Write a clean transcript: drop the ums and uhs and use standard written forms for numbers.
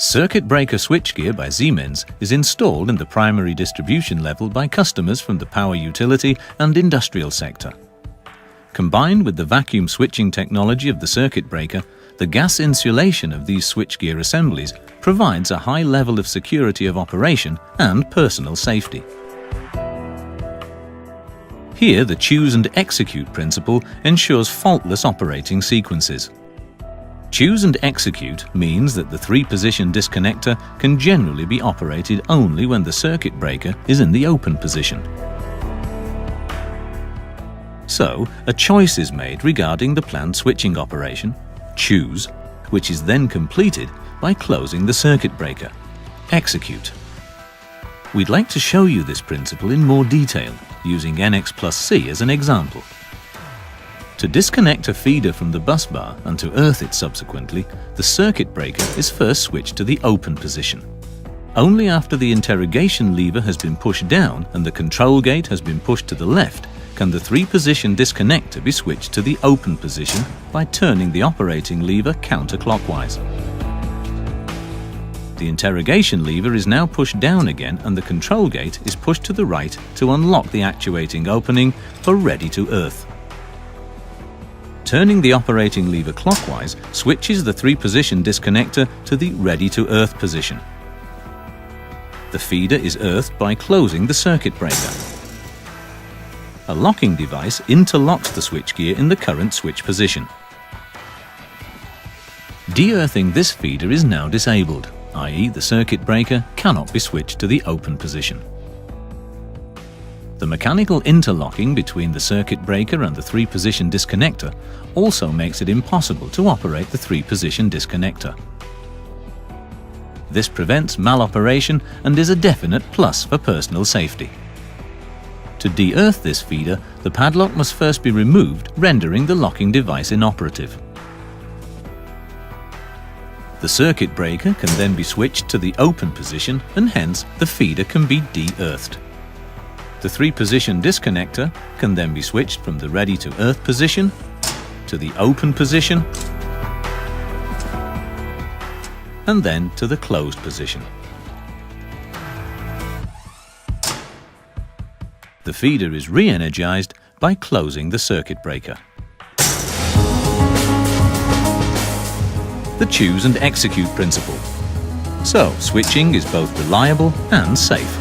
Circuit breaker switchgear by Siemens is installed in the primary distribution level by customers from the power utility and industrial sector. Combined with the vacuum switching technology of the circuit breaker, the gas insulation of these switchgear assemblies provides a high level of security of operation and personal safety. Here, the choose and execute principle ensures faultless operating sequences. Choose and execute means that the three-position disconnector can generally be operated only when the circuit breaker is in the open position. So, a choice is made regarding the planned switching operation, choose, which is then completed by closing the circuit breaker, execute. We'd like to show you this principle in more detail, using NXPlusC as an example. To disconnect a feeder from the bus bar and to earth it subsequently, the circuit breaker is first switched to the open position. Only after the interrogation lever has been pushed down and the control gate has been pushed to the left can the three-position disconnector be switched to the open position by turning the operating lever counterclockwise. The interrogation lever is now pushed down again and the control gate is pushed to the right to unlock the actuating opening for ready to earth. Turning the operating lever clockwise switches the three-position disconnector to the ready to earth position. The feeder is earthed by closing the circuit breaker. A locking device interlocks the switchgear in the current switch position. De-earthing this feeder is now disabled, i.e. the circuit breaker cannot be switched to the open position. The mechanical interlocking between the circuit breaker and the three-position disconnector also makes it impossible to operate the three-position disconnector. This prevents maloperation and is a definite plus for personal safety. To de-earth this feeder, the padlock must first be removed, rendering the locking device inoperative. The circuit breaker can then be switched to the open position and hence the feeder can be de-earthed. The three-position disconnector can then be switched from the ready-to-earth position to the open position and then to the closed position. The feeder is re-energized by closing the circuit breaker. The choose and execute principle. So, switching is both reliable and safe.